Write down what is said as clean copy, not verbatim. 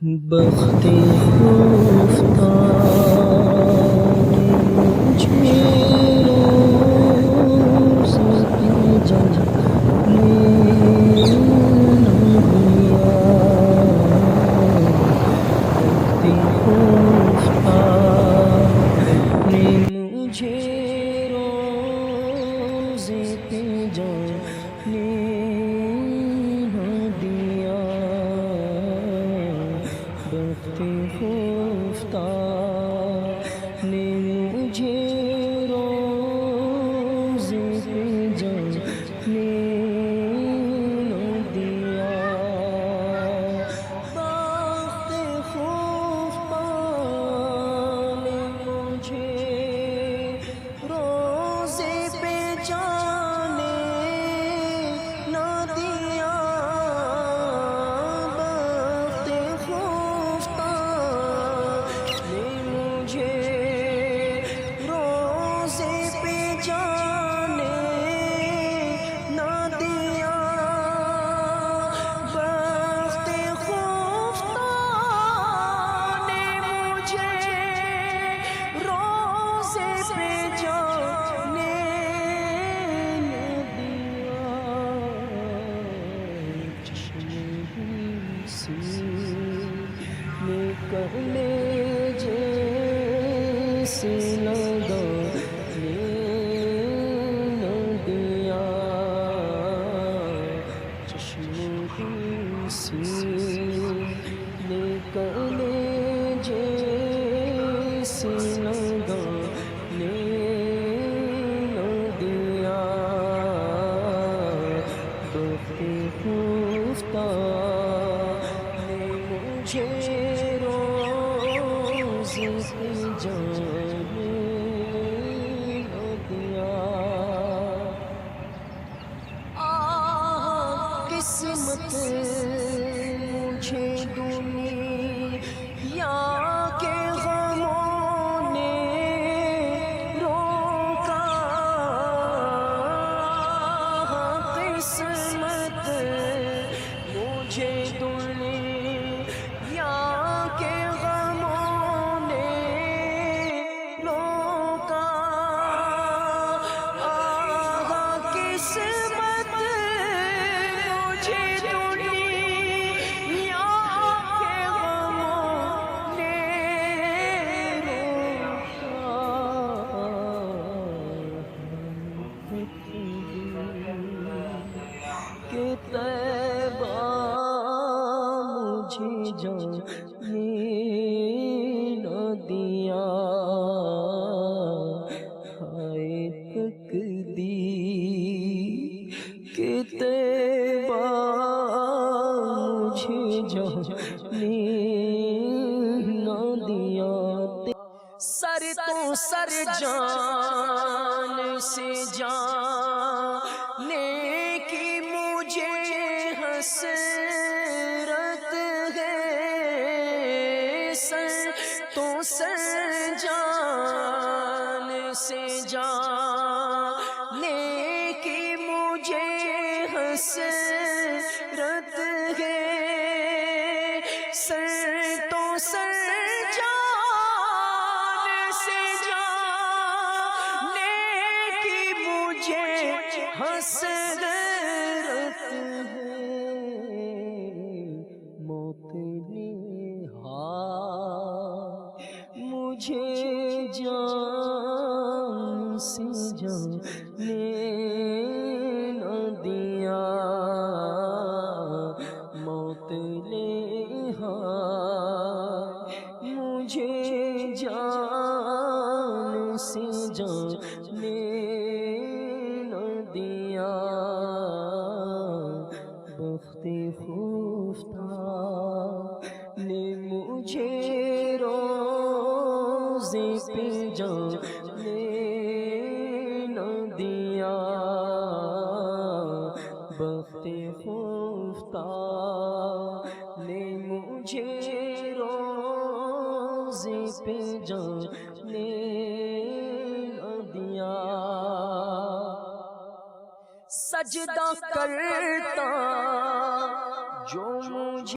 بخت خفتہ نے مجھے روز پہ جانے نہ دیا، بخت خفتہ نے مجھے روز پہ جانے نہ دیا، بخت خفتہ نے مجھے روز پہ جانے نہ دیا، بخت خفتہ نے مجھے روز پہ جانے نہ دیا، بخت خفتہ نے مجھے روز پہ جانے نہ دیا، بخت خفتہ نے مجھے روز پہ جانے نہ دیا، چشمے میں کہنے جیسے لگانے نہ دیا، چشمے میں کہنے جیسے لگانے نہ دیا، بخت خفتہ نے مجھے روز پہ جانے نہ دیا، قسمت مجھے دنیا کے غموں نے روکا، قسمت مجھے دنیا کے غموں نے روکا، قسمت مجھے دنیا کے غموں نے روکا، کہ طیبہ مجھے جانے نہ دیا، ہائے تقدیر کہ طیبہ مجھے جانے نہ دیا، سر تو سر جان سے جانے کی مجھے حسرت ہے، سر تو سر جان سے جانے کی مجھے حسرت ہے، سر تو سر جان سے جانے کی مجھے حسرت ہے، موت نے مجھے جان سے جانے نہ دیا، موت نے مجھے جان سے جانے نہ دیا، بخت خفتہ نے مجھے روز پہ جانے نہ دیا، بخت خفتہ نے مجھے روز پہ جانے نہ دیا، سجدہ کرتا جو مجھے